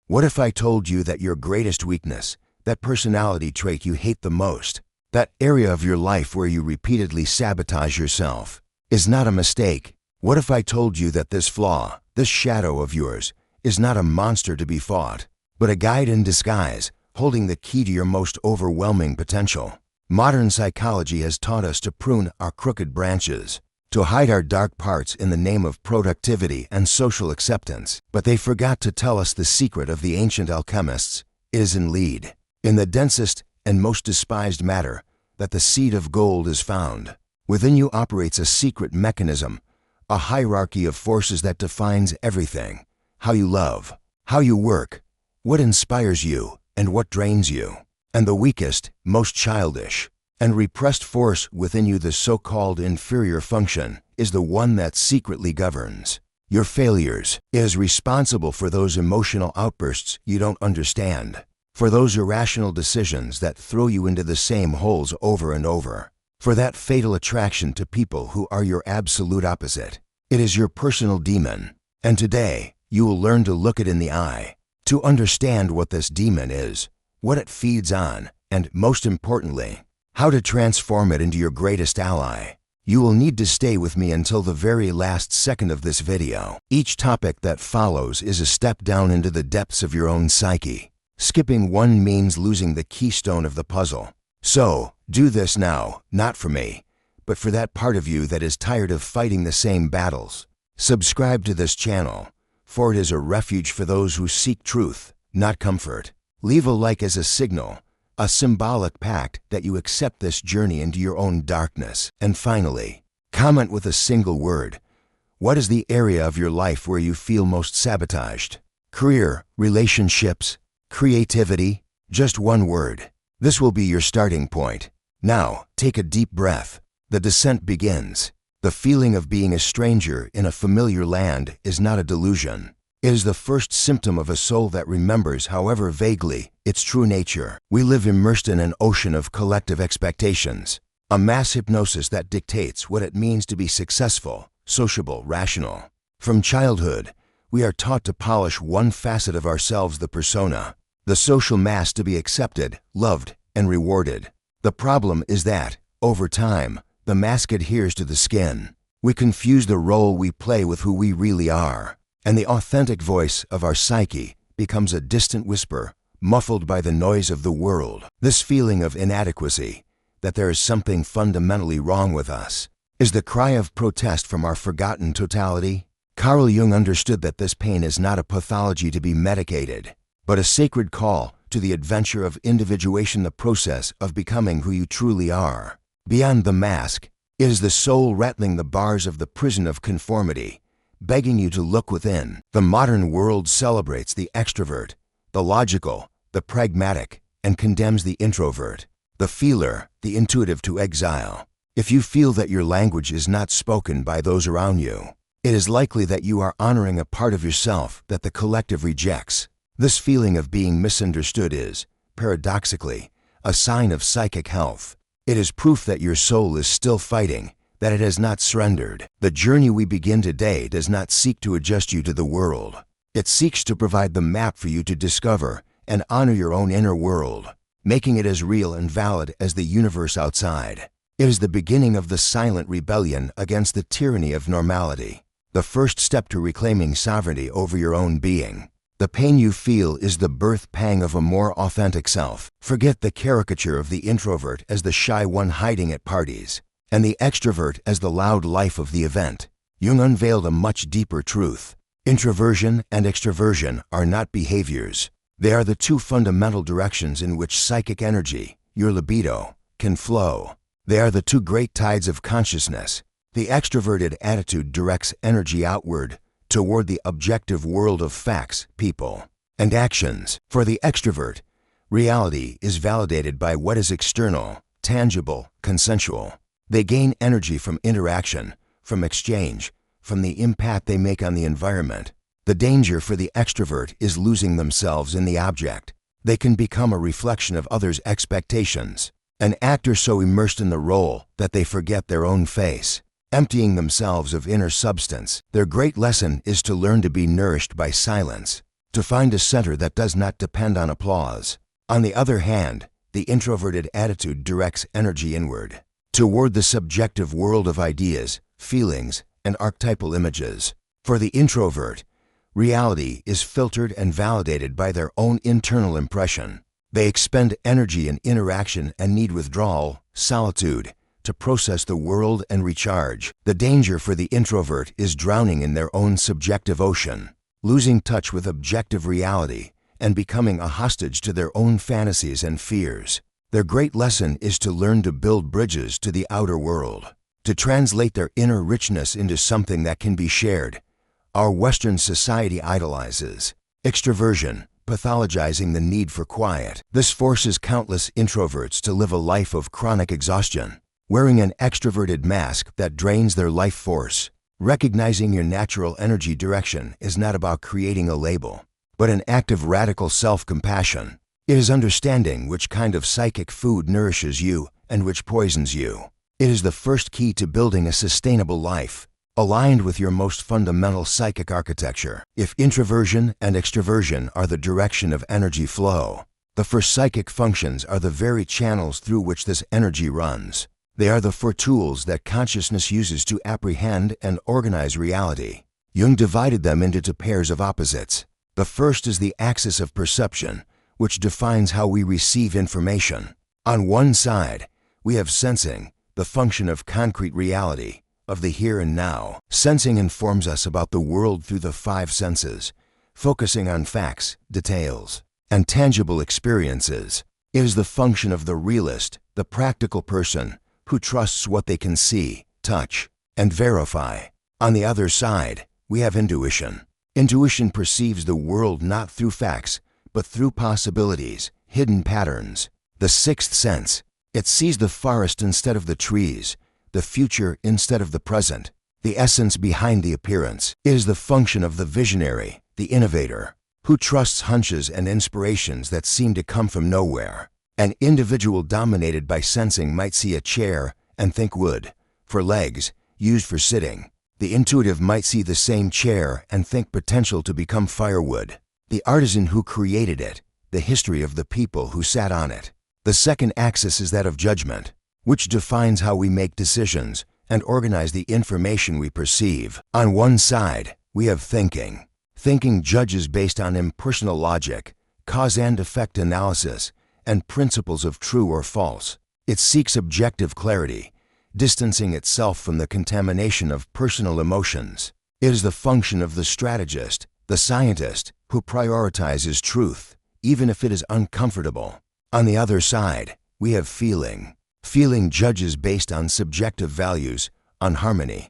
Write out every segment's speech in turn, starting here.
What if I told you that your greatest weakness, that personality trait you hate the most, that area of your life where you repeatedly sabotage yourself, is not a mistake? What if I told you that this flaw, this shadow of yours, is not a monster to be fought, but a guide in disguise, holding the key to your most overwhelming potential? Modern psychology has taught us to prune our crooked branches, to hide our dark parts in the name of productivity and social acceptance. But they forgot to tell us the secret of the ancient alchemists is in lead, in the densest and most despised matter, that the seed of gold is found. Within you operates a secret mechanism, a hierarchy of forces that defines everything: how you love, how you work, what inspires you, and what drains you. And the weakest, most childish, and repressed force within you, the so-called inferior function, is the one that secretly governs your failures, is responsible for those emotional outbursts you don't understand, for those irrational decisions that throw you into the same holes over and over, for that fatal attraction to people who are your absolute opposite. It is your personal demon, and today you will learn to look it in the eye, to understand what this demon is, what it feeds on, and most importantly, how to transform it into your greatest ally. You will need to stay with me until the very last second of this video. Each topic that follows is a step down into the depths of your own psyche. Skipping one means losing the keystone of the puzzle. So, do this now, not for me, but for that part of you that is tired of fighting the same battles. Subscribe to this channel, for it is a refuge for those who seek truth, not comfort. Leave a like as a signal, a symbolic pact that you accept this journey into your own darkness. And finally, comment with a single word. What is the area of your life where you feel most sabotaged? Career, relationships, creativity? Just one word. This will be your starting point. Now, take a deep breath. The descent begins. The feeling of being a stranger in a familiar land is not a delusion. It is the first symptom of a soul that remembers, however vaguely, its true nature. We live immersed in an ocean of collective expectations, a mass hypnosis that dictates what it means to be successful, sociable, rational. From childhood, we are taught to polish one facet of ourselves, the persona, the social mask, to be accepted, loved, and rewarded. The problem is that, over time, the mask adheres to the skin. We confuse the role we play with who we really are, and the authentic voice of our psyche becomes a distant whisper, muffled by the noise of the world. This feeling of inadequacy, that there is something fundamentally wrong with us, is the cry of protest from our forgotten totality. Carl Jung understood that this pain is not a pathology to be medicated, but a sacred call to the adventure of individuation, the process of becoming who you truly are. Beyond the mask, it is the soul rattling the bars of the prison of conformity, begging you to look within. The modern world celebrates the extrovert, the logical, the pragmatic, and condemns the introvert, the feeler, the intuitive, to exile. If you feel that your language is not spoken by those around you, it is likely that you are honoring a part of yourself that the collective rejects. This feeling of being misunderstood is, paradoxically, a sign of psychic health. It is proof that your soul is still fighting, that it has not surrendered. The journey we begin today does not seek to adjust you to the world. It seeks to provide the map for you to discover and honor your own inner world, making it as real and valid as the universe outside. It is the beginning of the silent rebellion against the tyranny of normality, the first step to reclaiming sovereignty over your own being. The pain you feel is the birth pang of a more authentic self. Forget the caricature of the introvert as the shy one hiding at parties, and the extrovert as the loud life of the event. Jung unveiled a much deeper truth. Introversion and extroversion are not behaviors. They are the two fundamental directions in which psychic energy, your libido, can flow. They are the two great tides of consciousness. The extroverted attitude directs energy outward, toward the objective world of facts, people, and actions. For the extrovert, reality is validated by what is external, tangible, consensual. They gain energy from interaction, from exchange, from the impact they make on the environment. The danger for the extrovert is losing themselves in the object. They can become a reflection of others' expectations, an actor so immersed in the role that they forget their own face, emptying themselves of inner substance. Their great lesson is to learn to be nourished by silence, to find a center that does not depend on applause. On the other hand, the introverted attitude directs energy inward, toward the subjective world of ideas, feelings, and archetypal images. For the introvert, reality is filtered and validated by their own internal impression. They expend energy in interaction and need withdrawal, solitude, to process the world and recharge. The danger for the introvert is drowning in their own subjective ocean, losing touch with objective reality, and becoming a hostage to their own fantasies and fears. Their great lesson is to learn to build bridges to the outer world, to translate their inner richness into something that can be shared. Our Western society idolizes extroversion, pathologizing the need for quiet. This forces countless introverts to live a life of chronic exhaustion, wearing an extroverted mask that drains their life force. Recognizing your natural energy direction is not about creating a label, but an act of radical self-compassion. It is understanding which kind of psychic food nourishes you and which poisons you. It is the first key to building a sustainable life, aligned with your most fundamental psychic architecture. If introversion and extroversion are the direction of energy flow, the four psychic functions are the very channels through which this energy runs. They are the four tools that consciousness uses to apprehend and organize reality. Jung divided them into two pairs of opposites. The first is the axis of perception, which defines how we receive information. On one side, we have sensing, the function of concrete reality, of the here and now. Sensing informs us about the world through the five senses, focusing on facts, details, and tangible experiences. It is the function of the realist, the practical person, who trusts what they can see, touch, and verify. On the other side, we have intuition. Intuition perceives the world not through facts, but through possibilities, hidden patterns. The sixth sense, it sees the forest instead of the trees, the future instead of the present, the essence behind the appearance. It is the function of the visionary, the innovator, who trusts hunches and inspirations that seem to come from nowhere. An individual dominated by sensing might see a chair and think wood, for legs, used for sitting. The intuitive might see the same chair and think potential to become firewood. The artisan who created it, the history of the people who sat on it. The second axis is that of judgment, which defines how we make decisions and organize the information we perceive. On one side, we have thinking. Thinking judges based on impersonal logic, cause and effect analysis, and principles of true or false. It seeks objective clarity, distancing itself from the contamination of personal emotions. It is the function of the strategist, the scientist, who prioritizes truth, even if it is uncomfortable. On the other side, we have feeling. Feeling judges based on subjective values, on harmony,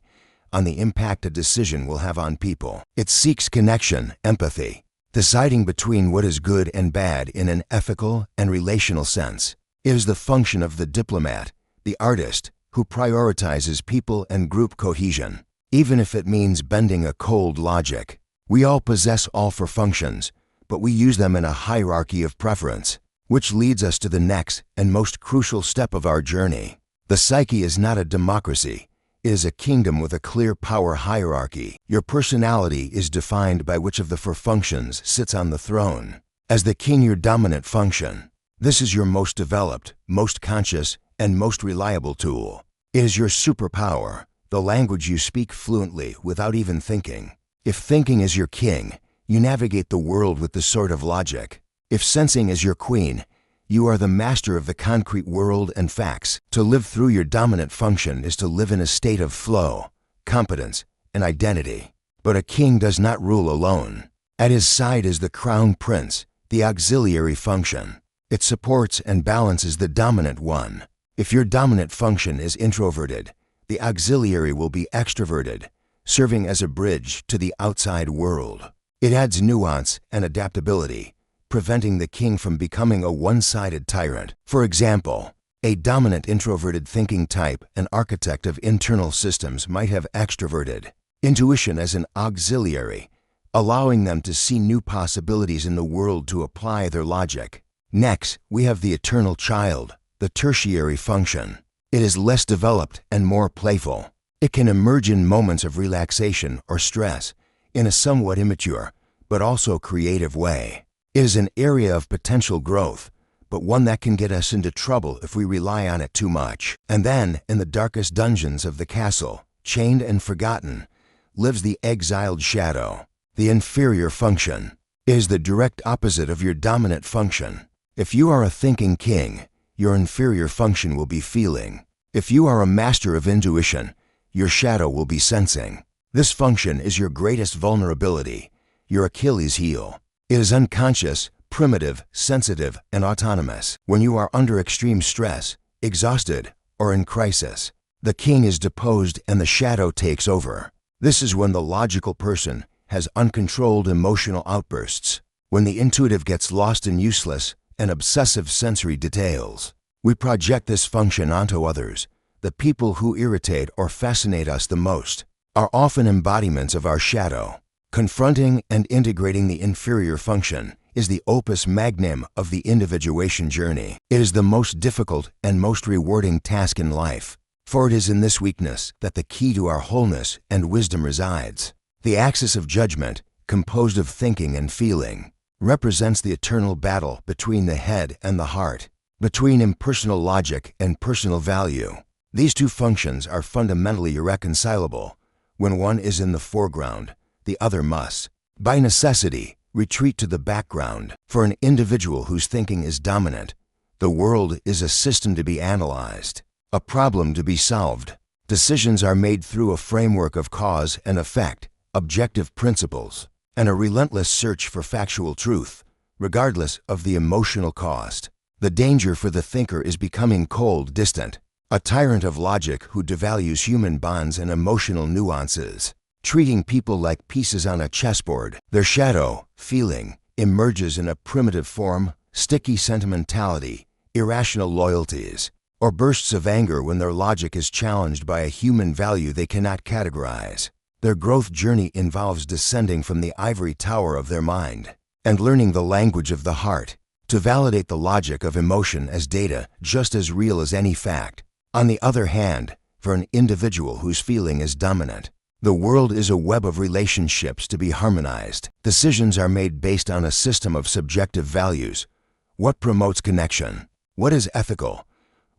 on the impact a decision will have on people. It seeks connection, empathy, deciding between what is good and bad in an ethical and relational sense. It is the function of the diplomat, the artist, who prioritizes people and group cohesion, even if it means bending a cold logic. We all possess all four functions, but we use them in a hierarchy of preference, which leads us to the next and most crucial step of our journey. The psyche is not a democracy. It is a kingdom with a clear power hierarchy. Your personality is defined by which of the four functions sits on the throne. As the king, your dominant function. This is your most developed, most conscious, and most reliable tool. It is your superpower, the language you speak fluently without even thinking. If thinking is your king, you navigate the world with the sword of logic. If sensing is your queen, you are the master of the concrete world and facts. To live through your dominant function is to live in a state of flow, competence, and identity. But a king does not rule alone. At his side is the crown prince, the auxiliary function. It supports and balances the dominant one. If your dominant function is introverted, the auxiliary will be extroverted, serving as a bridge to the outside world. It adds nuance and adaptability, preventing the king from becoming a one-sided tyrant. For example, a dominant introverted thinking type, an architect of internal systems, might have extroverted intuition as an auxiliary, allowing them to see new possibilities in the world to apply their logic. Next, we have the eternal child, the tertiary function. It is less developed and more playful. It can emerge in moments of relaxation or stress, in a somewhat immature, but also creative way. It is an area of potential growth, but one that can get us into trouble if we rely on it too much. And then, in the darkest dungeons of the castle, chained and forgotten, lives the exiled shadow. The inferior function is the direct opposite of your dominant function. If you are a thinking king, your inferior function will be feeling. If you are a master of intuition, your shadow will be sensing. This function is your greatest vulnerability, your Achilles heel. It is unconscious, primitive, sensitive, and autonomous. When you are under extreme stress, exhausted, or in crisis, the king is deposed and the shadow takes over. This is when the logical person has uncontrolled emotional outbursts, when the intuitive gets lost in useless and obsessive sensory details. We project this function onto others. The people who irritate or fascinate us the most are often embodiments of our shadow. Confronting and integrating the inferior function is the opus magnum of the individuation journey. It is the most difficult and most rewarding task in life, for it is in this weakness that the key to our wholeness and wisdom resides. The axis of judgment, composed of thinking and feeling, represents the eternal battle between the head and the heart, between impersonal logic and personal value. These two functions are fundamentally irreconcilable. When one is in the foreground, the other must, by necessity, retreat to the background. For an individual whose thinking is dominant, the world is a system to be analyzed, a problem to be solved. Decisions are made through a framework of cause and effect, objective principles, and a relentless search for factual truth, regardless of the emotional cost. The danger for the thinker is becoming cold, distant, a tyrant of logic who devalues human bonds and emotional nuances, treating people like pieces on a chessboard. Their shadow, feeling, emerges in a primitive form, sticky sentimentality, irrational loyalties, or bursts of anger when their logic is challenged by a human value they cannot categorize. Their growth journey involves descending from the ivory tower of their mind and learning the language of the heart to validate the logic of emotion as data just as real as any fact. On the other hand, for an individual whose feeling is dominant, the world is a web of relationships to be harmonized. Decisions are made based on a system of subjective values. What promotes connection? What is ethical?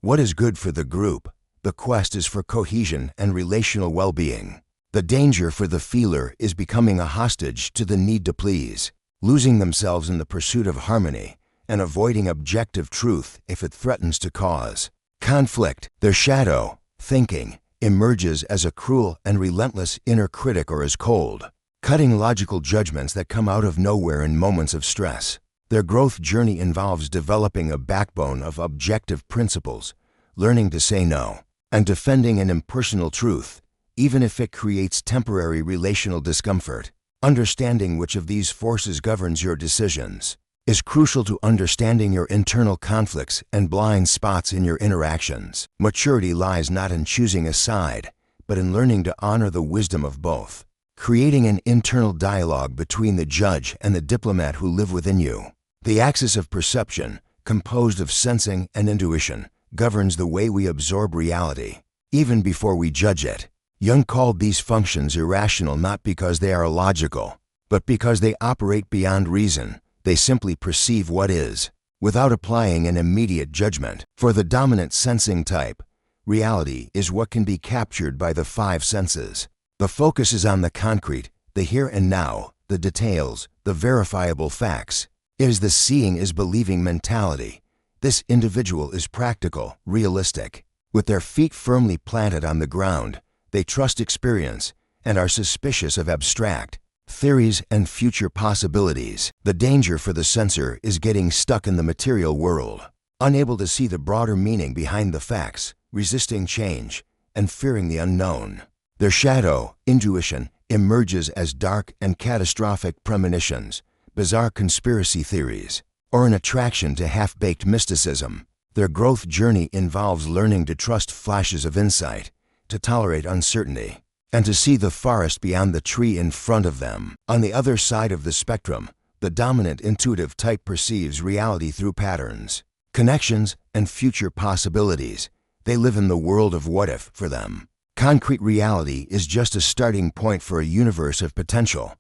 What is good for the group? The quest is for cohesion and relational well-being. The danger for the feeler is becoming a hostage to the need to please, losing themselves in the pursuit of harmony and avoiding objective truth if it threatens to cause conflict. Their shadow, thinking, emerges as a cruel and relentless inner critic or as cold, cutting logical judgments that come out of nowhere in moments of stress. Their growth journey involves developing a backbone of objective principles, learning to say no, and defending an impersonal truth, even if it creates temporary relational discomfort. Understanding which of these forces governs your decisions is crucial to understanding your internal conflicts and blind spots in your interactions. Maturity lies not in choosing a side, but in learning to honor the wisdom of both, creating an internal dialogue between the judge and the diplomat who live within you. The axis of perception, composed of sensing and intuition, governs the way we absorb reality, even before we judge it. Jung called these functions irrational not because they are illogical, but because they operate beyond reason. They simply perceive what is, without applying an immediate judgment. For the dominant sensing type, reality is what can be captured by the five senses. The focus is on the concrete, the here and now, the details, the verifiable facts. It is the seeing is believing mentality. This individual is practical, realistic. With their feet firmly planted on the ground, they trust experience and are suspicious of abstract theories and future possibilities. The danger for the sensor is getting stuck in the material world, unable to see the broader meaning behind the facts, resisting change, and fearing the unknown. Their shadow, intuition, emerges as dark and catastrophic premonitions, bizarre conspiracy theories, or an attraction to half-baked mysticism. Their growth journey involves learning to trust flashes of insight, to tolerate uncertainty, and to see the forest beyond the tree in front of them. On the other side of the spectrum, the dominant intuitive type perceives reality through patterns, connections, and future possibilities. They live in the world of what if for them. Concrete reality is just a starting point for a universe of potential.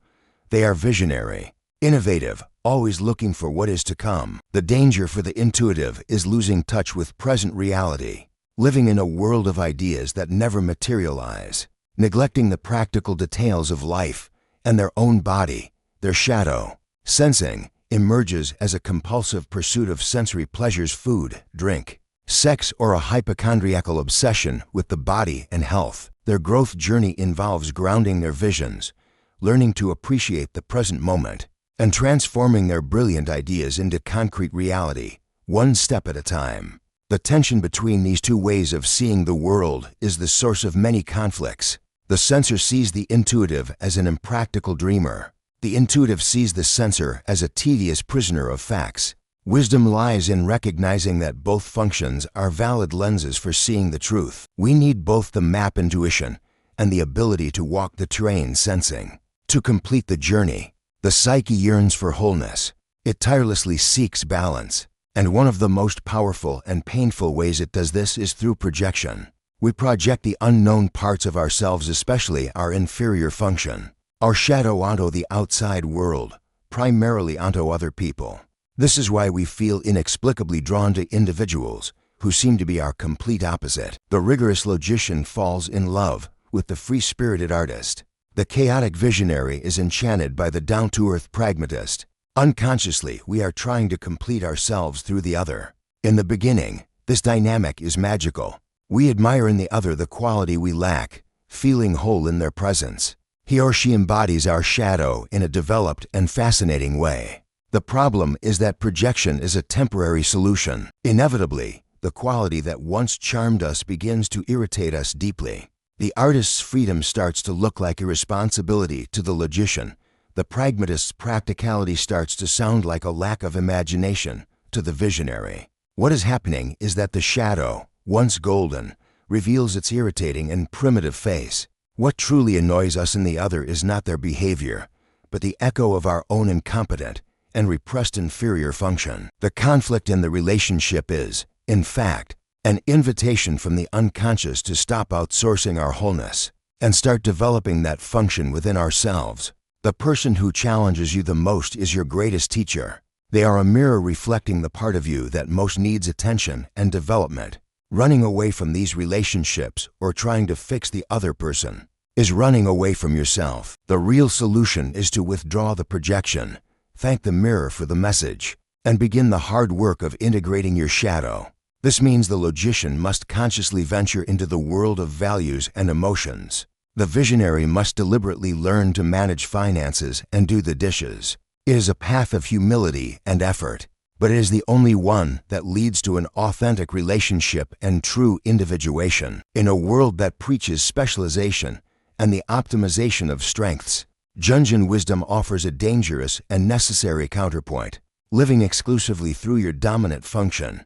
They are visionary, innovative, always looking for what is to come. The danger for the intuitive is losing touch with present reality, living in a world of ideas that never materialize, neglecting the practical details of life and their own body, their shadow. Sensing emerges as a compulsive pursuit of sensory pleasures, food, drink, sex, or a hypochondriacal obsession with the body and health. Their growth journey involves grounding their visions, learning to appreciate the present moment, and transforming their brilliant ideas into concrete reality, one step at a time. The tension between these two ways of seeing the world is the source of many conflicts. The sensor sees the intuitive as an impractical dreamer. The intuitive sees the sensor as a tedious prisoner of facts. Wisdom lies in recognizing that both functions are valid lenses for seeing the truth. We need both the map intuition and the ability to walk the terrain sensing. To complete the journey, the psyche yearns for wholeness. It tirelessly seeks balance. And one of the most powerful and painful ways it does this is through projection. We project the unknown parts of ourselves, especially our inferior function, our shadow, onto the outside world, primarily onto other people. This is why we feel inexplicably drawn to individuals who seem to be our complete opposite. The rigorous logician falls in love with the free-spirited artist. The chaotic visionary is enchanted by the down-to-earth pragmatist. Unconsciously, we are trying to complete ourselves through the other. In the beginning, this dynamic is magical. We admire in the other the quality we lack, feeling whole in their presence. He or she embodies our shadow in a developed and fascinating way. The problem is that projection is a temporary solution. Inevitably, the quality that once charmed us begins to irritate us deeply. The artist's freedom starts to look like irresponsibility to the logician. The pragmatist's practicality starts to sound like a lack of imagination to the visionary. What is happening is that the shadow, once golden, reveals its irritating and primitive face. What truly annoys us in the other is not their behavior, but the echo of our own incompetent and repressed inferior function. The conflict in the relationship is, in fact, an invitation from the unconscious to stop outsourcing our wholeness and start developing that function within ourselves. The person who challenges you the most is your greatest teacher. They are a mirror reflecting the part of you that most needs attention and development. Running away from these relationships or trying to fix the other person is running away from yourself. The real solution is to withdraw the projection, thank the mirror for the message, and begin the hard work of integrating your shadow. This means the logician must consciously venture into the world of values and emotions. The visionary must deliberately learn to manage finances and do the dishes. It is a path of humility and effort, but it is the only one that leads to an authentic relationship and true individuation. In a world that preaches specialization and the optimization of strengths, Jungian wisdom offers a dangerous and necessary counterpoint. Living exclusively through your dominant function,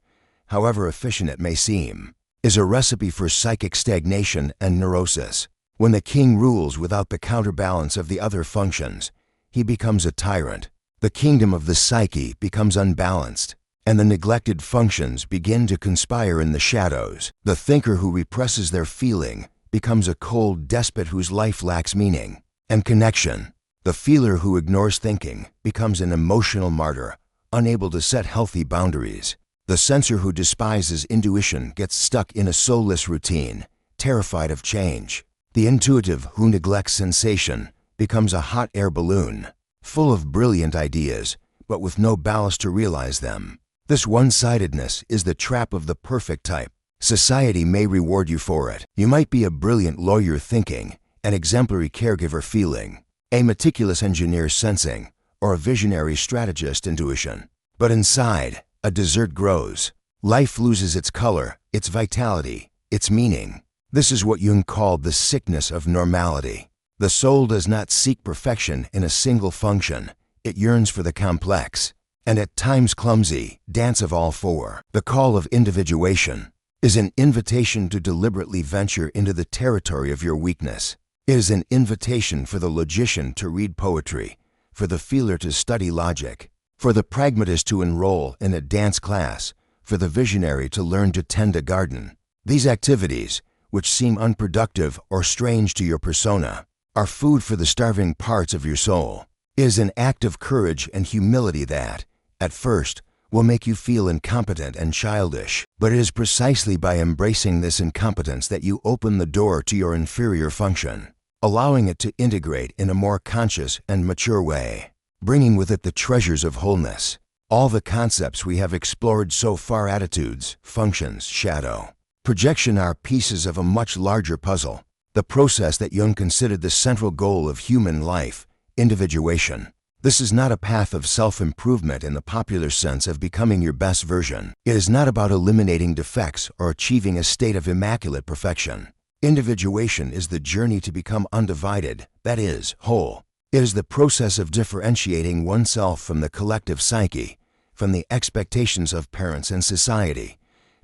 however efficient it may seem, is a recipe for psychic stagnation and neurosis. When the king rules without the counterbalance of the other functions, he becomes a tyrant. The kingdom of the psyche becomes unbalanced, and the neglected functions begin to conspire in the shadows. The thinker who represses their feeling becomes a cold despot whose life lacks meaning and connection. The feeler who ignores thinking becomes an emotional martyr, unable to set healthy boundaries. The sensor who despises intuition gets stuck in a soulless routine, terrified of change. The intuitive who neglects sensation becomes a hot air balloon, full of brilliant ideas, but with no ballast to realize them. This one-sidedness is the trap of the perfect type. Society may reward you for it. You might be a brilliant lawyer thinking, an exemplary caregiver feeling, a meticulous engineer sensing, or a visionary strategist intuition. But inside, a desert grows. Life loses its color, its vitality, its meaning. This is what Jung called the sickness of normality. The soul does not seek perfection in a single function. It yearns for the complex, and at times clumsy, dance of all four. The call of individuation is an invitation to deliberately venture into the territory of your weakness. It is an invitation for the logician to read poetry, for the feeler to study logic, for the pragmatist to enroll in a dance class, for the visionary to learn to tend a garden. These activities, which seem unproductive or strange to your persona, are food for the starving parts of your soul. It is an act of courage and humility that, at first, will make you feel incompetent and childish. But it is precisely by embracing this incompetence that you open the door to your inferior function, allowing it to integrate in a more conscious and mature way, bringing with it the treasures of wholeness. All the concepts we have explored so far, attitudes, functions, shadow, projection, are pieces of a much larger puzzle, the process that Jung considered the central goal of human life, individuation. This is not a path of self-improvement in the popular sense of becoming your best version. It is not about eliminating defects or achieving a state of immaculate perfection. Individuation is the journey to become undivided, that is, whole. It is the process of differentiating oneself from the collective psyche, from the expectations of parents and society,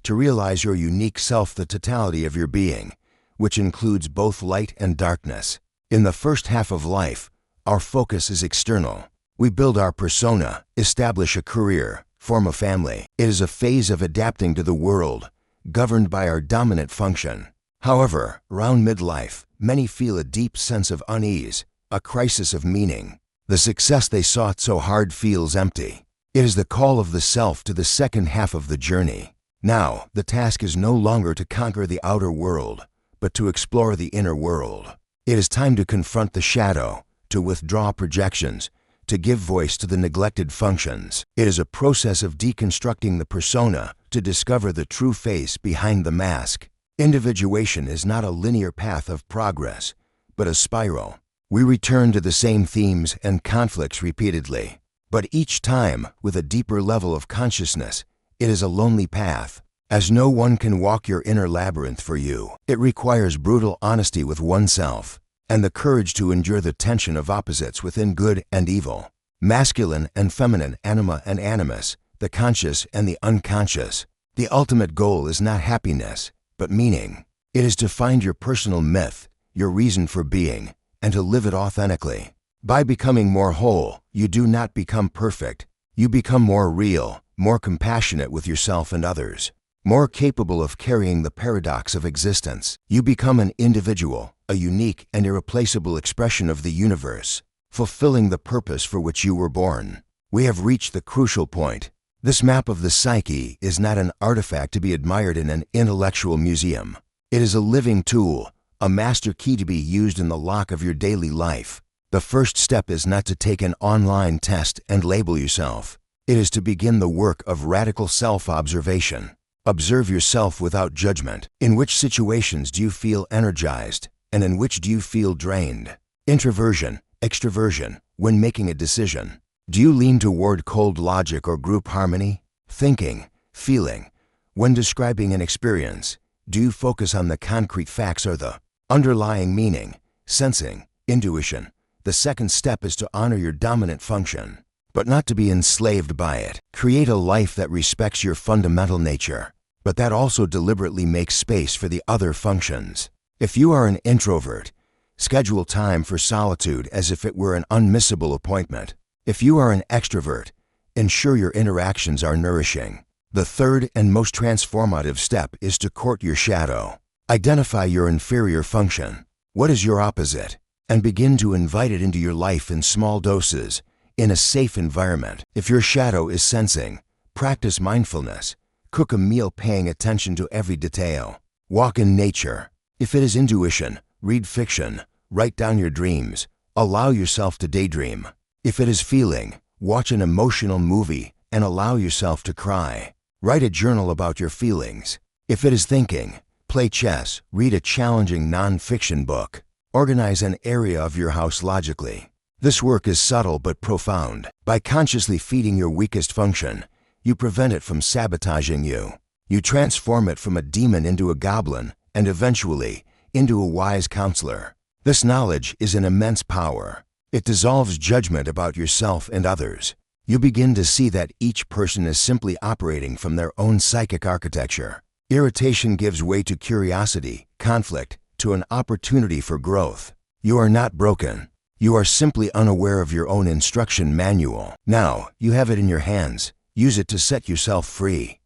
to realize your unique self, the totality of your being, which includes both light and darkness. In the first half of life, our focus is external. We build our persona, establish a career, form a family. It is a phase of adapting to the world, governed by our dominant function. However, around midlife, many feel a deep sense of unease, a crisis of meaning. The success they sought so hard feels empty. It is the call of the self to the second half of the journey. Now, the task is no longer to conquer the outer world, but to explore the inner world. It is time to confront the shadow, to withdraw projections, to give voice to the neglected functions. It is a process of deconstructing the persona to discover the true face behind the mask. Individuation is not a linear path of progress, but a spiral. We return to the same themes and conflicts repeatedly, but each time with a deeper level of consciousness. It is a lonely path, as no one can walk your inner labyrinth for you. It requires brutal honesty with oneself, and the courage to endure the tension of opposites within good and evil, masculine and feminine, anima and animus, the conscious and the unconscious. The ultimate goal is not happiness, but meaning. It is to find your personal myth, your reason for being, and to live it authentically. By becoming more whole, you do not become perfect. You become more real, more compassionate with yourself and others, more capable of carrying the paradox of existence. You become an individual, a unique and irreplaceable expression of the universe, fulfilling the purpose for which you were born. We have reached the crucial point. This map of the psyche is not an artifact to be admired in an intellectual museum. It is a living tool, a master key to be used in the lock of your daily life. The first step is not to take an online test and label yourself. It is to begin the work of radical self-observation. Observe yourself without judgment. In which situations do you feel energized, and in which do you feel drained? Introversion, extroversion, when making a decision. Do you lean toward cold logic or group harmony? Thinking, feeling. When describing an experience, do you focus on the concrete facts or the underlying meaning? Sensing, intuition. The second step is to honor your dominant function, but not to be enslaved by it. Create a life that respects your fundamental nature, but that also deliberately makes space for the other functions. If you are an introvert, schedule time for solitude as if it were an unmissable appointment. If you are an extrovert, ensure your interactions are nourishing. The third and most transformative step is to court your shadow. Identify your inferior function. What is your opposite? And begin to invite it into your life in small doses, in a safe environment. If your shadow is sensing, practice mindfulness. Cook a meal paying attention to every detail. Walk in nature. If it is intuition, read fiction. Write down your dreams. Allow yourself to daydream. If it is feeling, watch an emotional movie and allow yourself to cry. Write a journal about your feelings. If it is thinking, play chess. Read a challenging non-fiction book. Organize an area of your house logically. This work is subtle but profound. By consciously feeding your weakest function, you prevent it from sabotaging you. You transform it from a demon into a goblin, and eventually, into a wise counselor. This knowledge is an immense power. It dissolves judgment about yourself and others. You begin to see that each person is simply operating from their own psychic architecture. Irritation gives way to curiosity, conflict, to an opportunity for growth. You are not broken. You are simply unaware of your own instruction manual. Now, you have it in your hands. Use it to set yourself free.